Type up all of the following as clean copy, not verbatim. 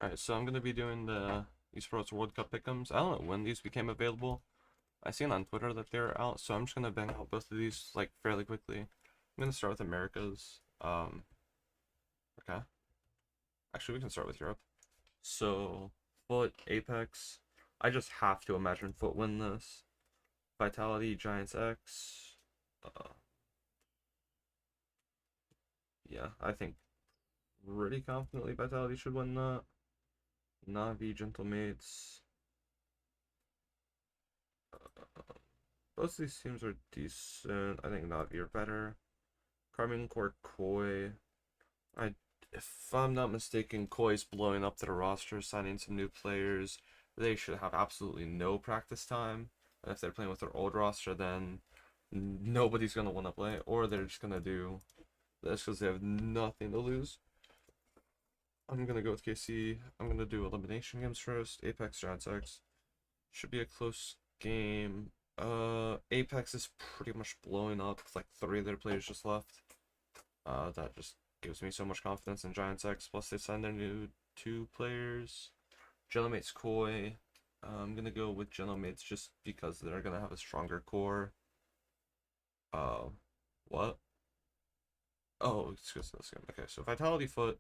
Alright, so I'm gonna be doing the Esports World Cup pick'ems. I don't know when these became available. I seen on Twitter that they're out, so I'm just gonna bang out both of these like fairly quickly. I'm gonna start with Americas. Okay. Actually, we can start with Europe. So, Foot, Apex. I just have to imagine Foot win this. Vitality, Giants X. Uh, yeah, I think pretty confidently Vitality should win that. Navi, Gentlemates. Both of these teams are decent. I think Navi are better. Carmine Core Koi. I, if I'm not mistaken, Koi's blowing up their roster, signing some new players. They should have absolutely no practice time. And if they're playing with their old roster, then nobody's gonna want to play, or they're just gonna do this because they have nothing to lose. I'm gonna go with KC. I'm gonna do elimination games first. Apex, Giants X. Should be a close game. Apex is pretty much blowing up with like 3 of their players just left. That just gives me so much confidence in Giants X. Plus, they signed their new 2 players. Gentlemate's Koi. I'm gonna go with Gentlemates just because they're gonna have a stronger core. Uh, what? Oh, it's just this game. Okay, so Vitality Foot.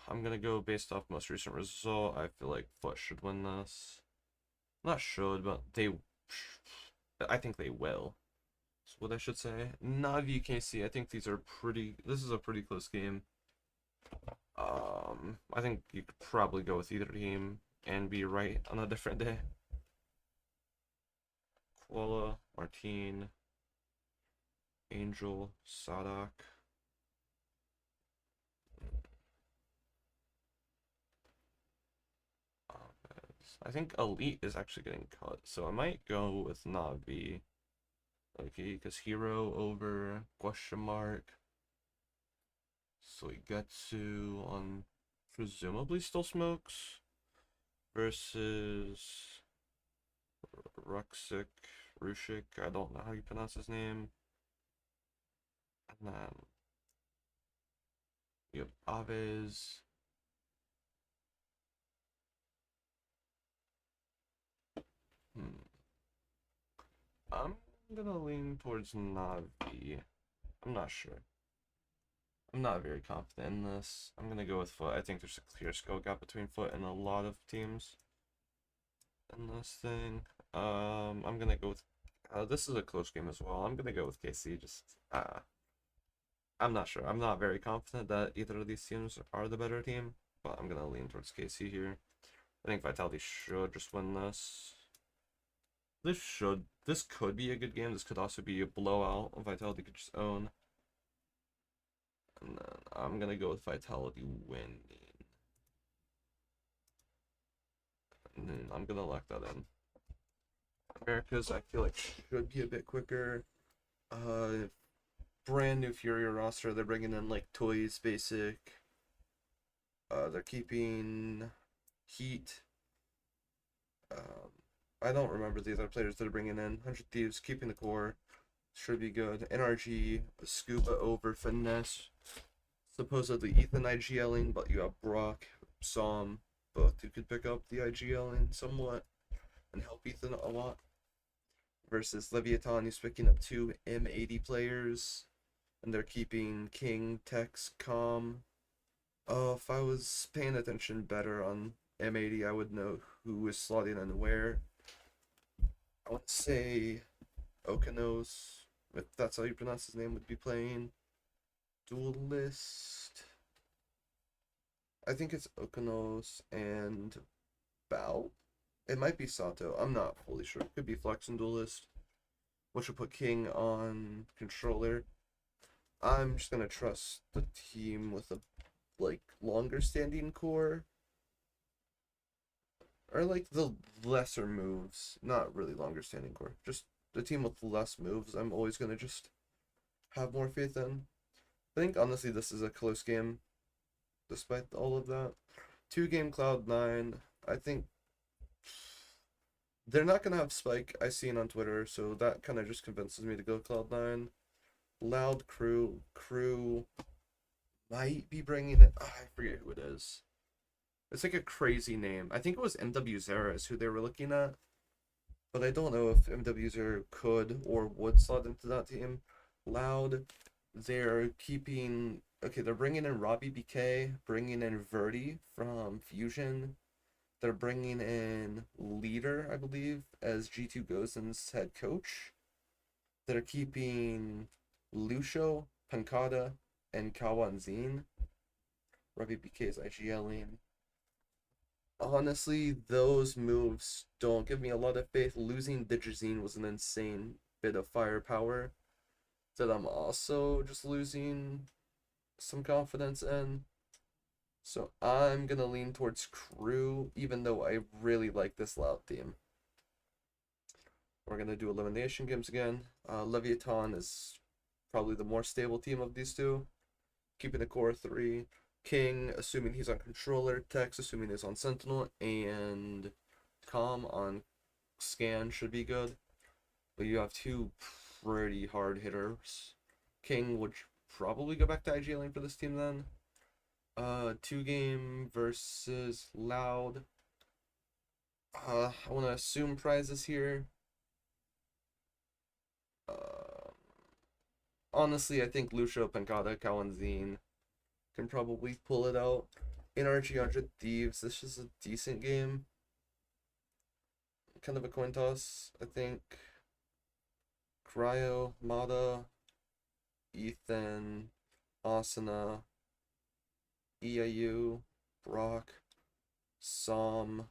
I'm gonna go based off most recent result. I feel like Foot should win this. Not should, but I think they will. That's what I should say. Navi KC. I think these are pretty. This is a pretty close game. I think you could probably go with either team and be right on a different day. Koala, Martine, Angel, Sadak. I think Elite is actually getting cut, so I might go with Navi. Okay, because Hero over question mark. So we get to on presumably still smokes versus Ruxic, Rushik. I don't know how you pronounce his name. And then you have Aves. Hmm. I'm gonna lean towards Navi. I'm not sure. I'm not very confident in this. I'm gonna go with Foot. I think there's a clear skill gap between Foot and a lot of teams in this thing. I'm gonna go with. This is a close game as well. I'm gonna go with KC. I'm not sure. I'm not very confident that either of these teams are the better team, but I'm gonna lean towards KC here. I think Vitality should just win this. This could be a good game. This could also be a blowout. Vitality could just own. And then I'm gonna go with Vitality winning. And then I'm gonna lock that in. Americas, I feel like should be a bit quicker. Brand new Fury roster. They're bringing in like Toys Basic. They're keeping Heat. I don't remember the other players that are bringing in. 100 Thieves keeping the core. Should be good. NRG, Scuba over Finesse. Supposedly Ethan IGLing, but you have Brock, Psalm, both who could pick up the IGLing somewhat and help Ethan a lot. Versus Leviathan, who's picking up 2 M80 players. And they're keeping King, Tex, Com. Oh, if I was paying attention better on M80, I would know who was slotting in where. I would say Okanos, if that's how you pronounce his name, would be playing. Duelist. I think it's Okanos and Bao. It might be Sato. I'm not fully sure. It could be Flex and Duelist, which will put King on controller. I'm just gonna trust the team with a longer standing core. Or like the lesser moves. Not really longer standing core. Just the team with less moves I'm always gonna just have more faith in. I think honestly this is a close game, despite all of that. 2 game Cloud9. I think they're not gonna have Spike. I seen on Twitter, so that kind of just convinces me to go Cloud9. Loud Crew might be bringing it. I forget who it is. It's like a crazy name. I think it was MW Zeras who they were looking at, but I don't know if MW Zera could or would slot into that team. Loud, they're keeping. Okay, they're bringing in Robbie BK, bringing in Verdi from Fusion. They're bringing in Leader, I believe, as G2 Gozen's head coach. They're keeping Lucio, Pancada, and Kawanzin. Robbie BK is IGLing. Honestly, those moves don't give me a lot of faith. Losing Digizine was an insane bit of firepower that I'm also just losing some confidence in. So I'm gonna lean towards Crew, even though I really like this Loud team. We're gonna do elimination games again. Leviathan is probably the more stable team of these two, keeping the core three. King, assuming he's on controller. Tex, assuming he's on Sentinel, and Calm on scan should be good. But you have two pretty hard hitters. King would probably go back to IG lane for this team then. 2-game versus Loud. I want to assume prizes here. Honestly, I think Lucio, Pancada, Kawanzin can probably pull it out. NRG 100 Thieves, this is a decent game. Kind of a coin toss, I think. Cryo, Mata, Ethan, Asana, EAU, Brock, Som,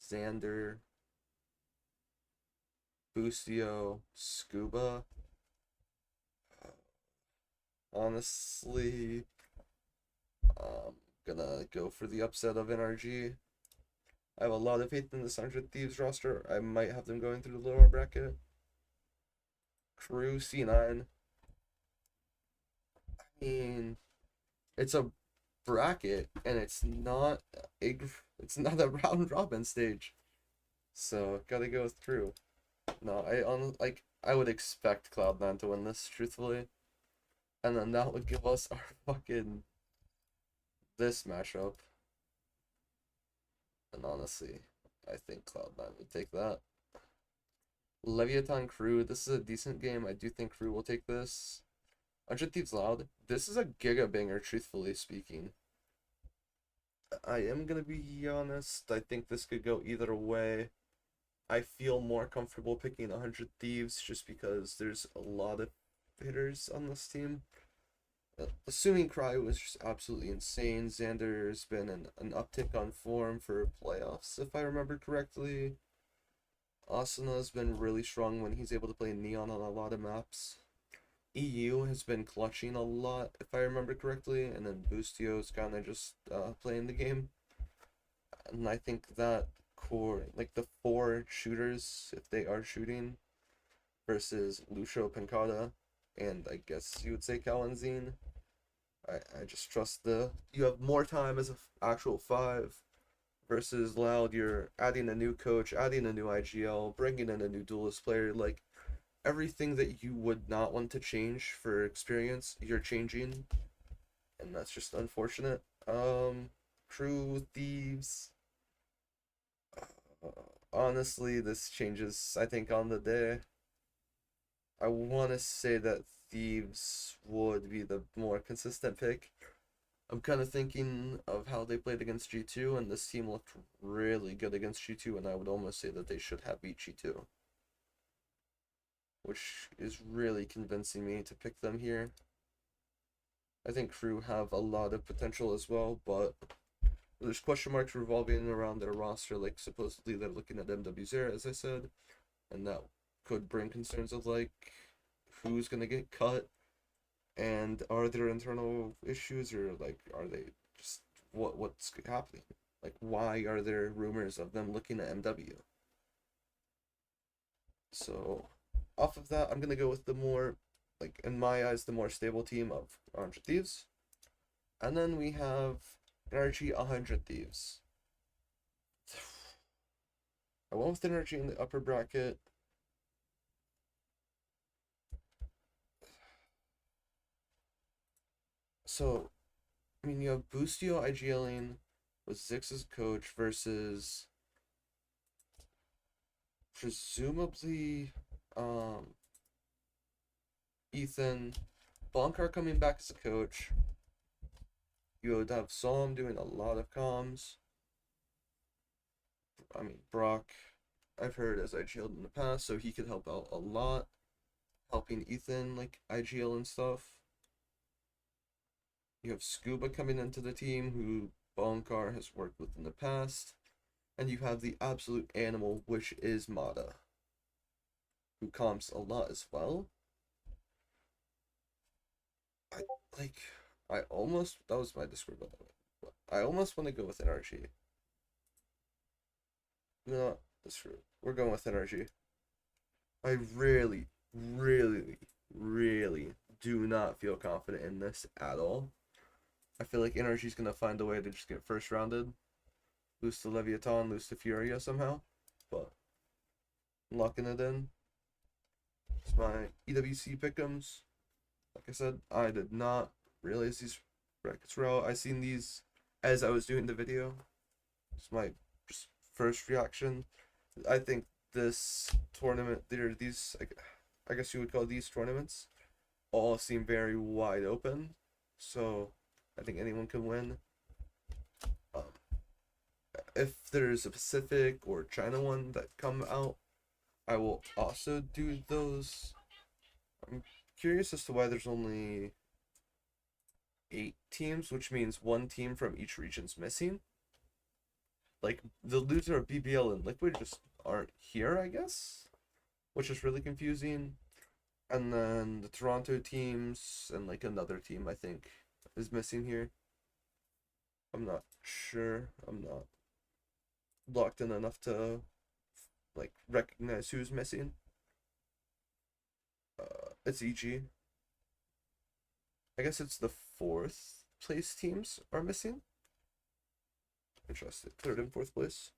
Xander, Boostio, Scuba. Honestly, I'm gonna go for the upset of NRG. I have a lot of faith in this 100 Thieves roster. I might have them going through the lower bracket. Crew C9. I mean, it's a bracket and it's not a round robin stage. So gotta go through. No, I would expect Cloud9 to win this, truthfully. And then that would give us our fucking this matchup. And honestly, I think Cloud9 would take that. Leviathan Crew, this is a decent game. I do think Crew will take this. 100 Thieves Loud, this is a giga banger, truthfully speaking. I am gonna be honest, I think this could go either way. I feel more comfortable picking 100 Thieves just because there's a lot of hitters on this team. Assuming Cry was just absolutely insane, Xander's been an uptick on form for playoffs, if I remember correctly. Asana's been really strong when he's able to play Neon on a lot of maps. EU has been clutching a lot, if I remember correctly, and then Boostio's kind of just playing the game. And I think that core, like the 4 shooters, if they are shooting, versus Lucio Pancada, and I guess you would say Kalanzine. I just trust you have more time as an actual 5 versus Loud. You're adding a new coach, adding a new IGL, bringing in a new duelist player. Like everything that you would not want to change for experience, you're changing, and that's just unfortunate. Crew Thieves. Honestly, this changes, I think, on the day. I want to say that Thieves would be the more consistent pick. I'm kind of thinking of how they played against G2, and this team looked really good against G2, and I would almost say that they should have beat G2. Which is really convincing me to pick them here. I think Crew have a lot of potential as well, but there's question marks revolving around their roster, like supposedly they're looking at MW0, as I said, and that could bring concerns of like who's gonna get cut, and are there internal issues, or like are they just what's happening? Like why are there rumors of them looking at MW? So off of that, I'm gonna go with the more, like in my eyes, the more stable team of 100 Thieves, and then we have Energy 100 Thieves. I went with Energy in the upper bracket. So, I mean, you have Boostio IGLing, with Zix as coach versus presumably Ethan, Bonkar coming back as a coach. You would have Psalm doing a lot of comms. I mean, Brock, I've heard as IGL'd in the past, so he could help out a lot, helping Ethan like IGL and stuff. You have Scuba coming into the team, who Bonkar has worked with in the past. And you have the absolute animal, which is Mata, who comms a lot as well. I almost, that was my Discord, by the way. I almost want to go with NRG. No, that's true. We're going with NRG. I really, really, really do not feel confident in this at all. I feel like NRG's gonna find a way to just get first rounded, lose to Leviathan, lose to Furia somehow, but I'm locking it in. It's my EWC pick'ems. Like I said, I did not realize these brackets were out. I seen these as I was doing the video. It's my first reaction. I think this tournament, these, I guess you would call these tournaments, all seem very wide open. So I think anyone can win. If there's a Pacific or China one that come out, I will also do those. I'm curious as to why there's only 8 teams, which means 1 team from each region's missing. Like, the loser of BBL and Liquid just aren't here, I guess, which is really confusing. And then the Toronto teams and like another team, I think, is missing here. I'm not sure. I'm not locked in enough to like recognize who's missing. It's EG. I guess it's the 4th place teams are missing. Interesting. 3rd and 4th place.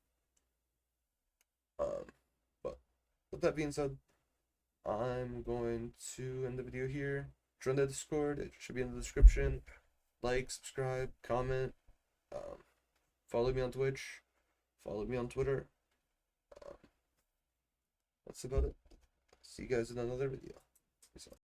But with that being said, I'm going to end the video here. Join the Discord. It should be in the description. Like, subscribe, comment. Follow me on Twitch. Follow me on Twitter. That's about it. See you guys in another video. Peace out.